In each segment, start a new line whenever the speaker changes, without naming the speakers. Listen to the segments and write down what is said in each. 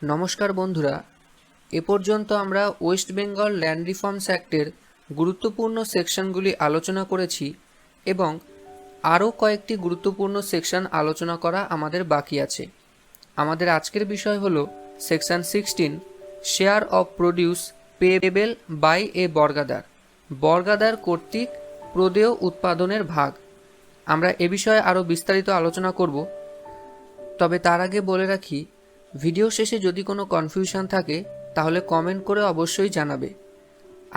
নমস্কার বন্ধুরা, এ পর্যন্ত আমরা ওয়েস্ট বেঙ্গল ল্যান্ড রিফর্মস অ্যাক্টের গুরুত্বপূর্ণ সেকশনগুলি আলোচনা করেছি এবং আরও কয়েকটি গুরুত্বপূর্ণ সেকশন আলোচনা করা আমাদের বাকি আছে। আমাদের আজকের বিষয় হলো section 16, share of produce payable by a bargadar, বর্গাদার কর্তৃক প্রদেয় উৎপাদনের ভাগ। আমরা এ বিষয়ে আরও বিস্তারিত আলোচনা করব, তবে তার আগে বলে রাখি, ভিডিও শেষে যদি কোনো কনফিউশন থাকে তাহলে কমেন্ট করে অবশ্যই জানাবে।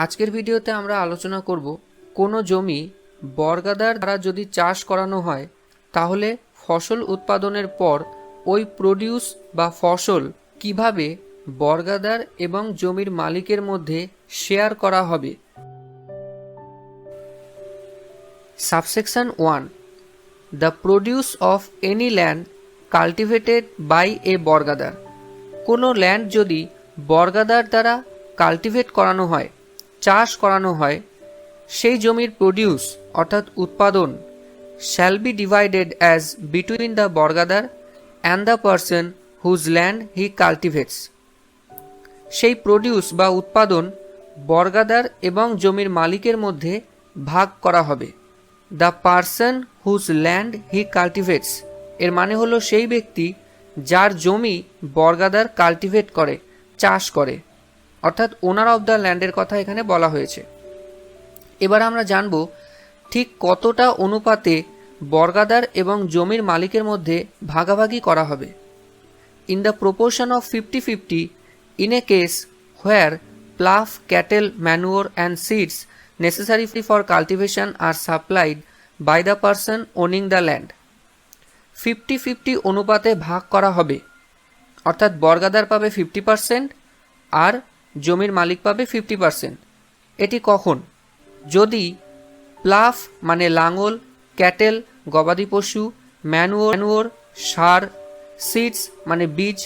আজকের ভিডিওতে আমরা আলোচনা করব কোনো জমি বর্গাদার দ্বারা যদি চাষ করানো হয় তাহলে ফসল উৎপাদনের পর ওই প্রডিউস বা ফসল কিভাবে বর্গাদার এবং জমির মালিকের মধ্যে শেয়ার করা হবে। Subsection 1, the produce of any land cultivated by a bargadar. কোনো ল্যান্ড যদি বর্গাদার দ্বারা কাল্টিভেট করানো হয়, চাষ করানো হয়, সেই জমির প্রডিউস অর্থাৎ উৎপাদন shall be divided as between the bargadar and the person whose land he cultivates. সেই প্রডিউস বা উৎপাদন বর্গাদার এবং জমির মালিকের মধ্যে ভাগ করা হবে। The person whose land he কাল্টিভেটস এর মানে হলো সেই ব্যক্তি যার জমি বর্গাদার কাল্টিভেট করে, চাষ করে, অর্থাৎ ওনার অফ দ্য ল্যান্ডের কথা এখানে বলা হয়েছে। এবার আমরা জানব ঠিক কতটা অনুপাতে বর্গাদার এবং জমির মালিকের মধ্যে ভাগাভাগি করা হবে। In the proportion of 50-50 in a case where plough, cattle, manure and seeds necessary for cultivation are supplied by the person owning the land. 50-50 অনুপাতে ভাগ করা হবে, অর্থাৎ বর্গাদার পাবে 50% আর জমির মালিক পাবে 50%। এটি কখন? যদি প্লাফ মানে লাঙল, ক্যাটেল গবাদি পশু, ম্যানুওর সার, সিডস মানে বীজ,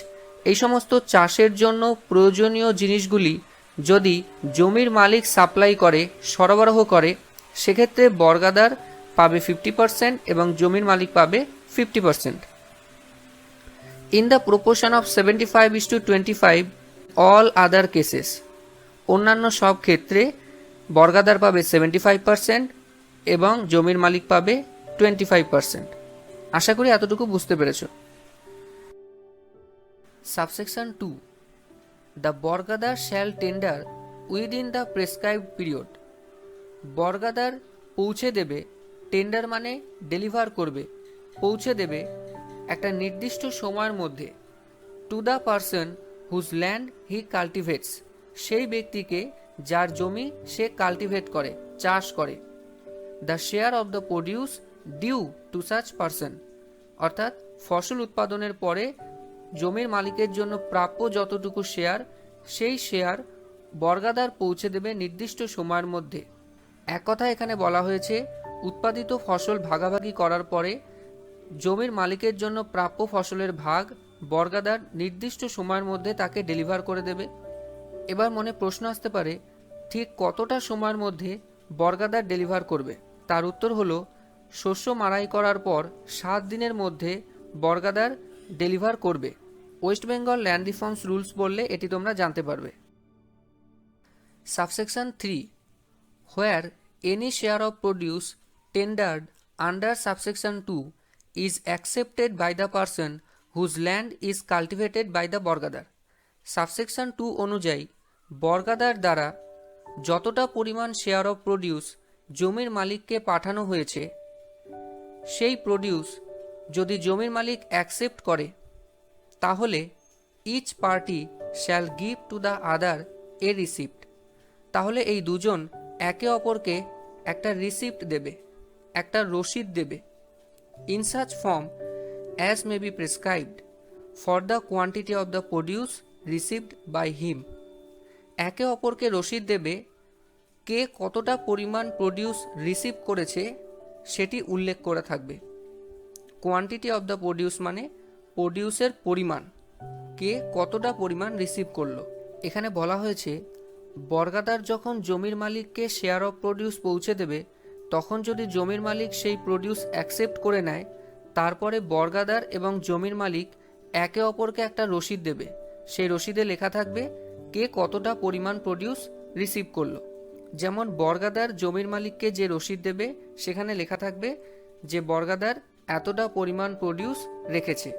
এই সমস্ত চাষের জন্য প্রয়োজনীয় জিনিসগুলি যদি জমির মালিক সাপ্লাই করে, সরবরাহ করে, সেক্ষেত্রে বর্গাদার পাবে 50% এবং জমির মালিক পাবে 50%. In the proportion of 75:25 all other cases, অন্যান্য সব ক্ষেত্রে বর্গাদার পাবে 75% এবং জমির মালিক পাবে 25%। আশা করি এতটুকু বুঝতে পেরেছ। Subsection 2, the bargadar shall tender within the prescribed period. বর্গাদার পৌঁছে দেবে, টেন্ডার মানে ডেলিভার করবে, পৌঁছে দেবে একটা নির্দিষ্ট সময়ের মধ্যে, to the person whose land he cultivates, সেই ব্যক্তিকে যার জমি সে কাল্টিভেট করে, চাষ করে, the share of the produce due to such person, অর্থাৎ ফসল উৎপাদনের পরে জমির মালিকের জন্য প্রাপ্য যতটুকু শেয়ার, সেই শেয়ার বর্গাদার পৌঁছে দেবে নির্দিষ্ট সময়ের মধ্যে। এক কথা এখানে বলা হয়েছে উৎপাদিত ফসল ভাগাভাগি করার পরে জমির মালিকের জন্য প্রাপ্য ফসলের ভাগ বর্গাদার নির্দিষ্ট সময়ের মধ্যে তাকে ডেলিভার করে দেবে। এবার মনে প্রশ্ন আসতে পারে, ঠিক কতটা সময়ের মধ্যে বর্গাদার ডেলিভার করবে? তার উত্তর হলো, শস্য মাড়াই করার পর 7 দিনের মধ্যে বর্গাদার ডেলিভার করবে। West Bengal land reforms rules বললে এটি তোমরা জানতে পারবে। Subsection 3, where any share of produce tendered under subsection 2 is accepted by the person whose land is cultivated by the bargadar. Subsection 2 অনুযায়ী বর্গাদার দ্বারা যতটা পরিমাণ শেয়ার অফ প্রডিউস জমির মালিককে পাঠানো হয়েছে, সেই প্রডিউস যদি জমির মালিক অ্যাকসেপ্ট করে তাহলে each party shall give to the other a receipt. তাহলে এই দুজন একে অপরকে একটা রিসিপ্ট দেবে, একটা রসিদ দেবে। In such form as may be prescribed for the quantity of the produce received by him. একে অপরকে রসিদ দেবে, কে কতটা পরিমাণ প্রডিউস রিসিভ করেছে সেটি উল্লেখ করে থাকবে। কোয়ান্টিটি অফ দ্য প্রডিউস মানে প্রডিউসের পরিমাণ, কে কতটা পরিমাণ রিসিভ করলো। এখানে বলা হয়েছে বর্গাদার যখন জমির মালিককে শেয়ার অফ প্রডিউস পৌঁছে দেবে, তখন যদি জমির মালিক সেই প্রডিউস অ্যাকসেপ্ট করে নেয়, তারপরে বর্গাদার এবং জমির মালিক একে অপরকে একটা রসিদ দেবে, সেই রসিদে লেখা থাকবে কে কতটা পরিমাণ প্রডিউস রিসিভ করলো। যেমন বর্গাদার জমির মালিককে যে রসিদ দেবে সেখানে লেখা থাকবে যে বর্গাদার এতটা পরিমাণ প্রডিউস রেখেছে।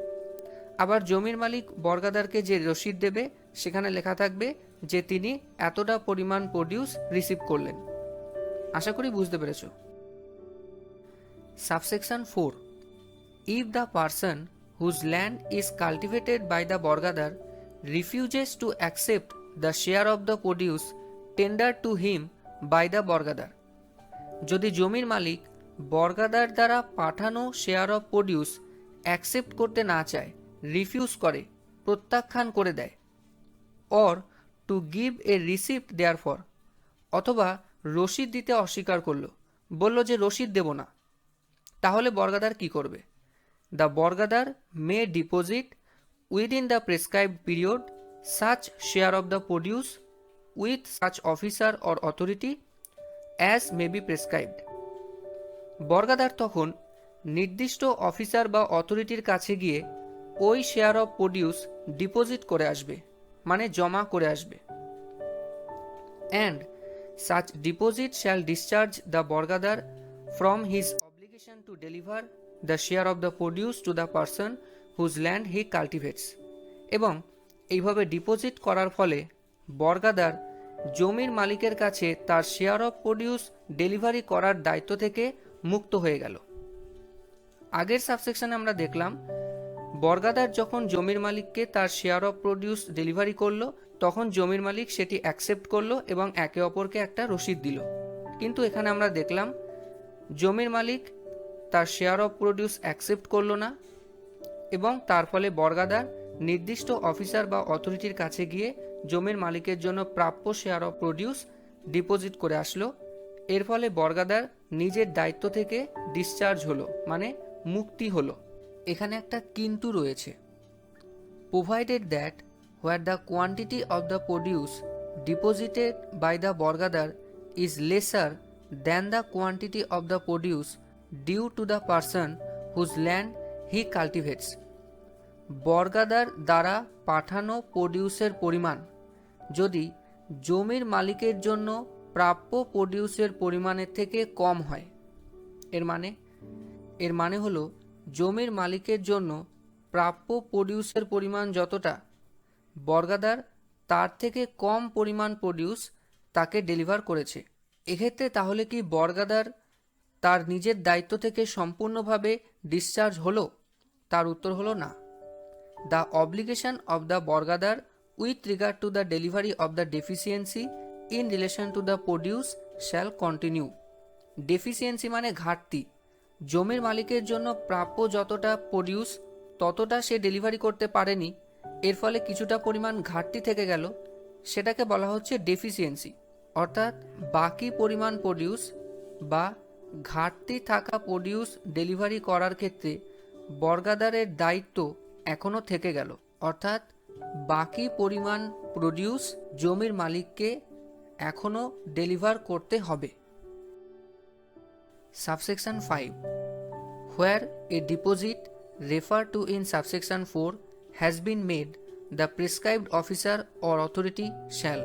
আবার জমির মালিক বর্গাদারকে যে রসিদ দেবে সেখানে লেখা থাকবে যে তিনি এতটা পরিমাণ প্রডিউস রিসিভ করলেন। আশা করি বুঝতে পেরেছ। Subsection 4, if the person whose land is cultivated by the borgadar refuses to accept the share of the produce tendered to him by the borgadar, যদি জমির মালিক বর্গাদার দ্বারা পাঠানো শেয়ার অফ প্রডিউস অ্যাকসেপ্ট করতে না চায়, রিফিউজ করে, প্রত্যাখ্যান করে দেয়, or to give a receipt therefor, অথবা রসিদ দিতে অস্বীকার করলো, বলল যে রসিদ দেব না, তাহলে বর্গাদার কি করবে? The bargadar may deposit within the prescribed period such share of the produce with such officer or authority as may be prescribed. বর্গাদার তখন নির্দিষ্ট অফিসার বা অথরিটির কাছে গিয়ে ওই শেয়ার অফ প্রডিউস ডিপোজিট করে আসবে, মানে জমা করে আসবে। And such deposit shall discharge the bargadar from his obligation to deliver the share of the produce to the person whose land he cultivates. এবং এইভাবে ডিপোজিট করার ফলে বর্গাদার জমির মালিকের কাছে তার শেয়ার অফ প্রডিউস ডেলিভারি করার দায়িত্ব থেকে মুক্ত হয়ে গেল। আগের সাবসেকশনে আমরা দেখলাম বর্গাদার যখন জমির মালিককে তার শেয়ার অফ প্রডিউস ডেলিভারি করলো তখন জমির মালিক সেটি অ্যাকসেপ্ট করলো এবং একে অপরকে একটা রসিদ দিল। কিন্তু এখানে আমরা দেখলাম জমির মালিক তার শেয়ার অফ প্রডিউস অ্যাকসেপ্ট করলো না এবং তার ফলে বর্গাদার নির্দিষ্ট অফিসার বা অথরিটির কাছে গিয়ে জমির মালিকের জন্য প্রাপ্য শেয়ার অফ প্রডিউস ডিপোজিট করে আসলো। এর ফলে বর্গাদার নিজের দায়িত্ব থেকে ডিসচার্জ হলো, মানে মুক্তি হলো। এখানে একটা কিন্তু রয়েছে, provided that where the quantity of the produce deposited by the bargadar is lesser than the quantity of the produce due to the person whose land he cultivates. বর্গাদার দ্বারা পাঠানো প্রডিউসের পরিমাণ যদি জমির মালিকের জন্য প্রাপ্য প্রডিউসের পরিমাণের থেকে কম হয়, এর মানে হলো জমির মালিকের জন্য প্রাপ্য প্রডিউসের পরিমাণ যতটা, বর্গাদার তার থেকে কম পরিমাণ প্রডিউস তাকে ডেলিভার করেছে। এক্ষেত্রে তাহলে কি বর্গাদার তার নিজের দায়িত্ব থেকে সম্পূর্ণভাবে ডিসচার্জ হলো? তার উত্তর হলো না। The obligation of the bargadar with regard to the delivery of the deficiency in relation to the produce shall continue. Deficiency মানে ঘাটতি। জমির মালিকের জন্য প্রাপ্য যতটা প্রডিউস ততটা সে ডেলিভারি করতে পারেনি, এর ফলে কিছুটা পরিমাণ ঘাটতি থেকে গেল, সেটাকে বলা হচ্ছে ডেফিসিয়েন্সি। অর্থাৎ বাকি পরিমাণ প্রডিউস বা ঘাটতি থাকা প্রডিউস ডেলিভারি করার ক্ষেত্রে বর্গাদারের দায়িত্ব এখনও থেকে গেল। অর্থাৎ বাকি পরিমাণ প্রডিউস জমির মালিককে এখনও ডেলিভার করতে হবে। Subsection 5, where a deposit referred to in subsection 4 has been made, the prescribed officer or authority shall।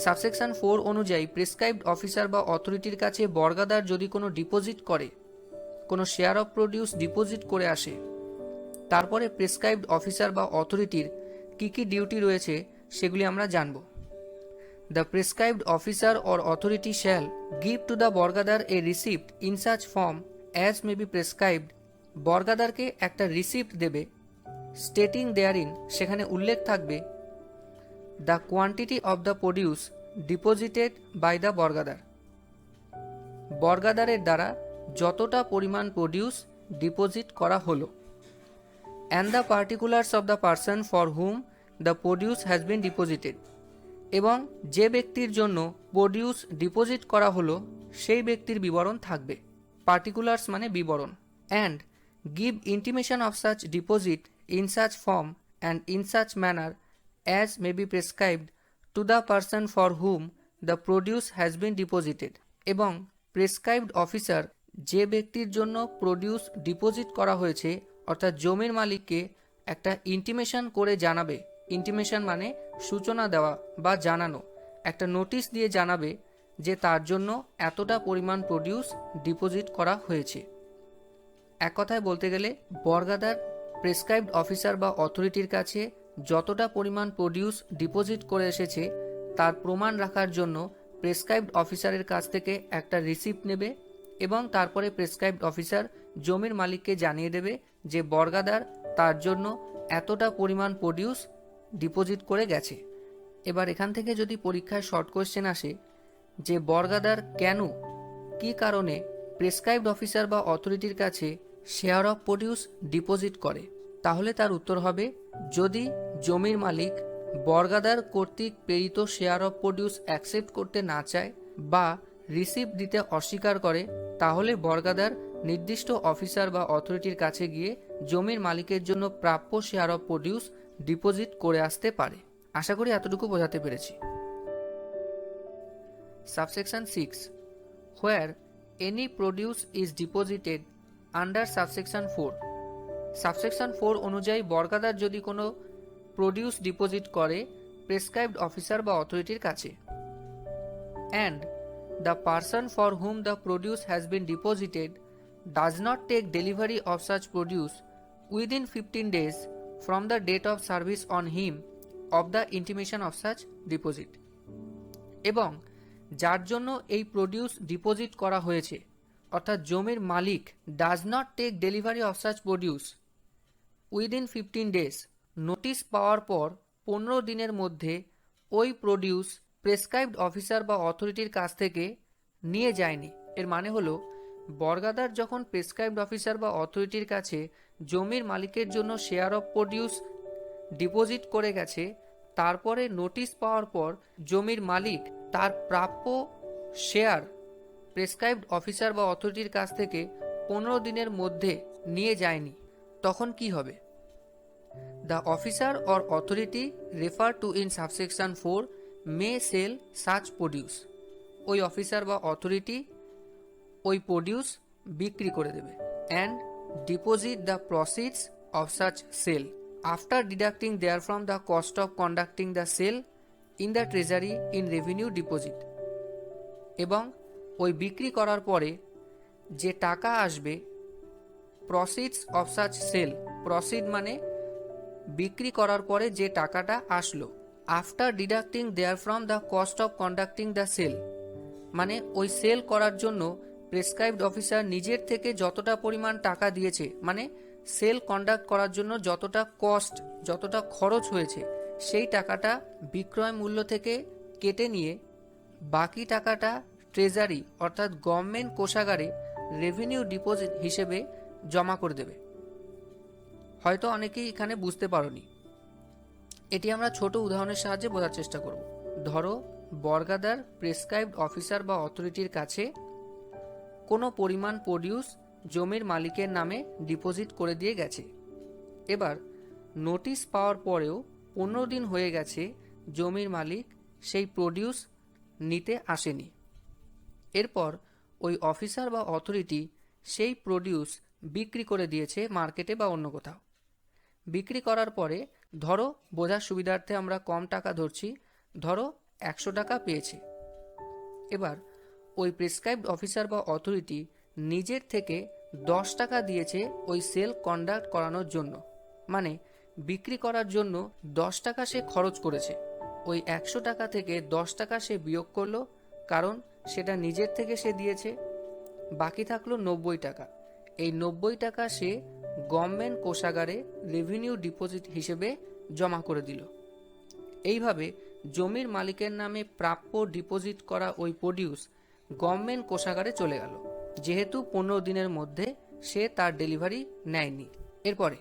Subsection 4 অনুযায়ী প্রেসক্রাইবড অফিসার বা অথরিটির কাছে বর্গাদার যদি কোনো ডিপোজিট করে, কোনো শেয়ার অফ প্রডিউস ডিপোজিট করে আসে, তারপরে প্রেসক্রাইবড অফিসার বা অথরিটির কী কী ডিউটি রয়েছে সেগুলি আমরা জানব। The prescribed officer or authority shall give to the বর্গাদার a receipt in such form as may be prescribed। বর্গাদারকে একটা রিসিপ্ট দেবে, স্টেটিং দেয়ারিন, সেখানে উল্লেখ থাকবে the quantity of the produce deposited by the bargadar, বর্গাদারের দ্বারা যতটা পরিমাণ প্রডিউস ডিপোজিট করা হলো, and the particulars of the person for whom the produce has been deposited, এবং যে ব্যক্তির জন্য প্রডিউস ডিপোজিট করা হলো সেই ব্যক্তির বিবরণ থাকবে। পার্টিকুলার্স মানে বিবরণ। And give intimation of such deposit in such form and in such manner as may be prescribed two the person for whom the produce has been deposited, এবং প্রেসক্রাইবড অফিসার যে ব্যক্তির জন্য প্রডিউস ডিপোজিট করা হয়েছে অর্থাৎ জমির মালিককে একটা ইন্টিমেশন করে জানাবে ইন্টিমেশন মানে সূচনা দেওয়া বা জানানো, একটা নোটিশ দিয়ে জানাবে যে তার জন্য এতটা পরিমাণ প্রডিউস ডিপোজিট করা হয়েছে। এক কথায় বলতে গেলে বর্গাদার প্রেসক্রাইবড অফিসার বা অথরিটির কাছে যতটা পরিমাণ প্রডিউস ডিপোজিট করে এসেছে তার প্রমাণ রাখার জন্য প্রেসক্রাইবড অফিসারের কাছ থেকে একটা রিসিপ্ট নেবে এবং তারপরে প্রেসক্রাইবড অফিসার জমির মালিককে জানিয়ে দেবে যে বর্গাদার তার জন্য এতটা পরিমাণ প্রডিউস ডিপোজিট করে গেছে। এবার এখান থেকে যদি পরীক্ষায় শর্ট কোয়েশ্চেন আসে যে বর্গাদার কেন, কী কারণে প্রেসক্রাইবড অফিসার বা অথরিটির কাছে শেয়ার অফ প্রডিউস ডিপোজিট করে, তাহলে তার উত্তর হবে যদি জমির মালিক বর্গাদার কর্তৃক প্রেরিত শেয়ার অফ প্রডিউস অ্যাকসেপ্ট করতে না চায় বা রিসিপ্ট দিতে অস্বীকার করে, তাহলে বর্গাদার নির্দিষ্ট অফিসার বা অথরিটির কাছে গিয়ে জমির মালিকের জন্য প্রাপ্য শেয়ার অফ প্রডিউস ডিপোজিট করে আসতে পারে। আশা করি এতটুকু বোঝাতে পেরেছি। Subsection 6. Where any produce is deposited under subsection 4. Subsection 4 অনুযায়ী বর্গাদার যদি কোনো প্রডিউস ডিপোজিট করে প্রেসক্রাইবড অফিসার বা অথরিটির কাছে and the person for whom the produce has been deposited does not take delivery of such produce within 15 days from the date of service on him of the intimation of such deposit, এবং যার জন্য এই produce deposit করা হয়েছে অর্থাৎ জমির মালিক does not take delivery of such produce within 15 days, notice পাওয়ার পর 15 দিনের মধ্যে ওই প্রডিউস প্রেসক্রাইবড অফিসার বা অথরিটির কাছ থেকে নিয়ে যায়নি। এর মানে হলো বর্গাদার যখন প্রেসক্রাইবড অফিসার বা অথরিটির কাছে জমির মালিকের জন্য শেয়ার অফ প্রডিউস ডিপোজিট করে গেছে, তারপরে নোটিশ পাওয়ার পর জমির মালিক তার প্রাপ্য শেয়ার প্রেসক্রাইবড অফিসার বা অথরিটির কাছ থেকে 15 দিনের মধ্যে নিয়ে যায়নি, তখন কি হবে? The officer or authority refer to in subsection 4 may sell such produce. ওই অফিসার বা অথরিটি ওই প্রডিউস বিক্রি করে দেবে and deposit the proceeds of such sale after deducting therefrom the cost of conducting the sale in the treasury in revenue deposit. এবং ওই বিক্রি করার পরে যে টাকা আসবে proceeds of such sale, proceed মানে বিক্রি করার পরে যে টাকাটা আসলো, after deducting therefrom the cost of conducting the sale মানে ওই সেল করার জন্য প্রেসক্রাইবড অফিসার নিজের থেকে যতটা পরিমাণ টাকা দিয়েছে, মানে সেল কন্ডাক্ট করার জন্য যতটা কস্ট, যতটা খরচ হয়েছে, সেই টাকাটা বিক্রয় মূল্য থেকে কেটে নিয়ে বাকি টাকাটা ট্রেজারি অর্থাৎ গভর্নমেন্ট কোষাগারে রেভিনিউ ডিপোজিট হিসেবে জমা করে দেবে। হয়তো অনেকেই এখানে বুঝতে পারোনি, এটি আমরা ছোট উদাহরণের সাহায্যে বোঝার চেষ্টা করব। ধরো বর্গাদার প্রেসক্রাইবড অফিসার বা অথরিটির কাছে কোনো পরিমাণ প্রডিউস জমির মালিকের নামে ডিপোজিট করে দিয়ে গেছে। এবার নোটিশ পাওয়ার পরেও 15 দিন হয়ে গেছে, জমির মালিক সেই প্রডিউস নিতে আসেনি। এরপর ওই অফিসার বা অথরিটি সেই প্রডিউস বিক্রি করে দিয়েছে মার্কেটে বা অন্য কোথাও। বিক্রি করার পরে ধরো বোঝার সুবিধার্থে আমরা কম টাকা ধরছি, ধরো 100 টাকা পেয়েছে। এবার ওই প্রেসক্রাইবড অফিসার বা অথরিটি নিজের থেকে 10 টাকা দিয়েছে ওই সেল কন্ডাক্ট করানোর জন্য, মানে বিক্রি করার জন্য 10 টাকা সে খরচ করেছে। ওই 100 টাকা থেকে 10 টাকা সে বিয়োগ করলো, কারণ সেটা নিজের থেকে সে দিয়েছে। বাকি থাকলো 90 টাকা। এই 90 টাকা সে গভর্নমেন্ট কোষাগারে রেভিনিউ ডিপোজিট হিসেবে জমা করে দিল। এইভাবে জমির মালিকের নামে প্রাপ্য ডিপোজিট করা ওই প্রডিউস গভর্নমেন্ট কোষাগারে চলে গেল, যেহেতু 15 দিনের মধ্যে সে তার ডেলিভারি নেয়নি। এরপরে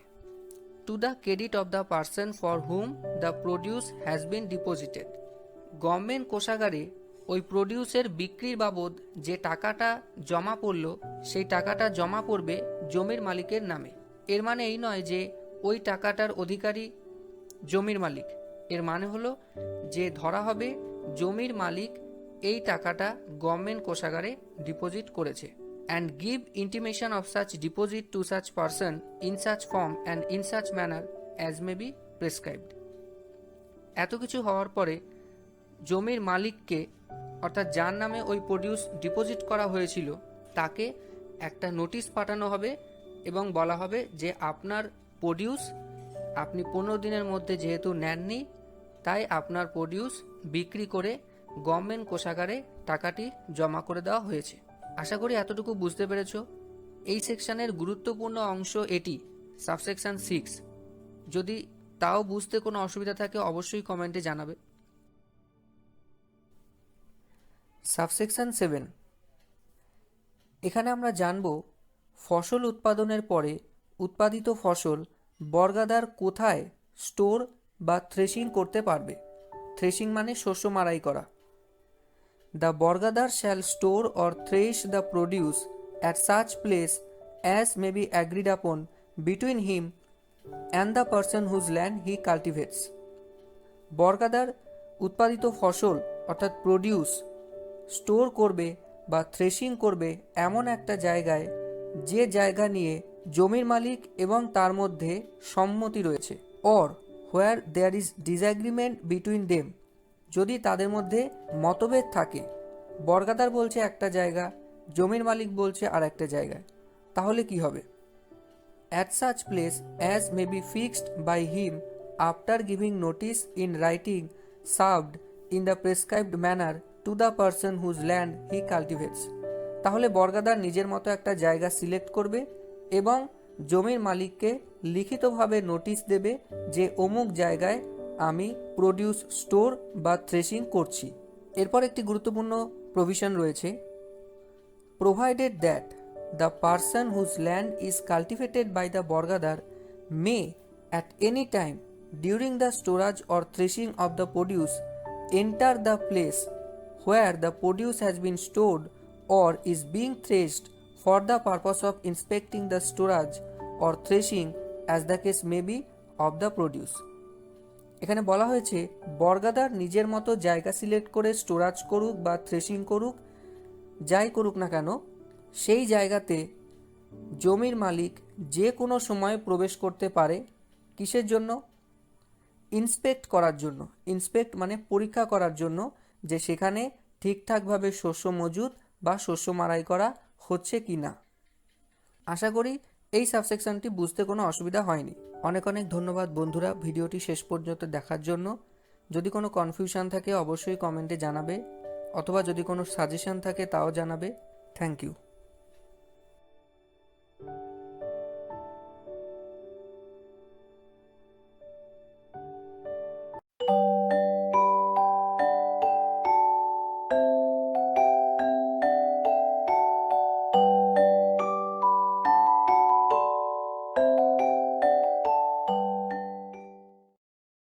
to the credit of the person for whom the produce has been deposited. Government কোষাগারে ওই প্রডিউসের বিক্রির বাবদ যে টাকাটা জমা পড়ল, সেই টাকাটা জমা পড়বে জমির মালিকের নামে। এর মানে এই নয় যে ওই টাকাটার অধিকারী জমির মালিক। এর মানে হলো যে ধরা হবে জমির মালিক এই টাকাটা গভর্নমেন্ট কোষাগারে ডিপোজিট করেছে। And give intimation of such deposit two such person in such form and in such manner as may be prescribed. এত কিছু হওয়ার পরে জমির মালিককে, অর্থাৎ যার নামে ওই প্রডিউস ডিপোজিট করা হয়েছিল, তাকে একটা নোটিশ পাঠানো হবে এবং বলা হবে যে আপনার প্রডিউস আপনি 15 দিনের মধ্যে যেহেতু নেননি, তাই আপনার প্রডিউস বিক্রি করে গভর্নমেন্ট কোষাগারে টাকাটি জমা করে দেওয়া হয়েছে। আশা করি এতটুকু বুঝতে পেরেছ। এই সেকশনের গুরুত্বপূর্ণ অংশ এটি, সাবসেকশন 6। যদি তাও বুঝতে কোনো অসুবিধা থাকে অবশ্যই কমেন্টে জানাবে। সাবসেকশন 7, এখানে আমরা জানব ফসল উৎপাদনের পরে উৎপাদিত ফসল বর্গাদার কোথায় স্টোর বা থ্রেশিং করতে পারবে। থ্রেশিং মানে শস্য মাড়াই করা। The bargadar shall store or thresh the produce at such place as may be agreed upon between him and the person whose land he cultivates. বর্গাদার উৎপাদিত ফসল অর্থাৎ প্রডিউস স্টোর করবে বা থ্রেশিং করবে এমন একটা জায়গায় যে জায়গা নিয়ে জমির মালিক এবং তার মধ্যে সম্মতি রয়েছে। Or where there is disagreement between them, যদি তাদের মধ্যে মতভেদ থাকে, বর্গাদার বলছে একটা জায়গা, জমির মালিক বলছে আর একটা জায়গায়, তাহলে কি হবে? At such place as may be fixed by him after giving notice in writing served in the prescribed manner to the person whose land he cultivates. তাহলে বর্গাদার নিজের মতো একটা জায়গা সিলেক্ট করবে এবং জমির মালিককে লিখিতভাবে নোটিশ দেবে যে অমুক জায়গায় আমি প্রডিউস স্টোর বা থ্রেশিং করছি। এরপর একটি গুরুত্বপূর্ণ প্রভিশন রয়েছে, provided that the person whose land is cultivated by the borgadar may at any time during the storage or threshing of the produce enter the place where the produce has been stored or is being threshed for the purpose of inspecting the storage or threshing as the case may be of the produce. এখানে বলা হয়েছে বর্গাদার নিজের মতো জায়গা select করে storage করুক বা threshing করুক, যাই করুক না কেন, সেই জায়গাতে জমির মালিক যে কোনো সময় প্রবেশ করতে পারে। কিসের জন্য? ইন্সপেক্ট করার জন্য। ইন্সপেক্ট মানে পরীক্ষা করার জন্য যে সেখানে ঠিকঠাকভাবে শস্য মজুত বা শস্য মাড়াই করা হচ্ছে কি না। আশা করি এই সাবসেকশনটি বুঝতে কোনো অসুবিধা হয়নি। অনেক অনেক ধন্যবাদ বন্ধুরা ভিডিওটি শেষ পর্যন্ত দেখার জন্য। যদি কোনো কনফিউশন থাকে অবশ্যই কমেন্টে জানাবে, অথবা যদি কোনো সাজেশন থাকে তাও জানাবে। Thank you.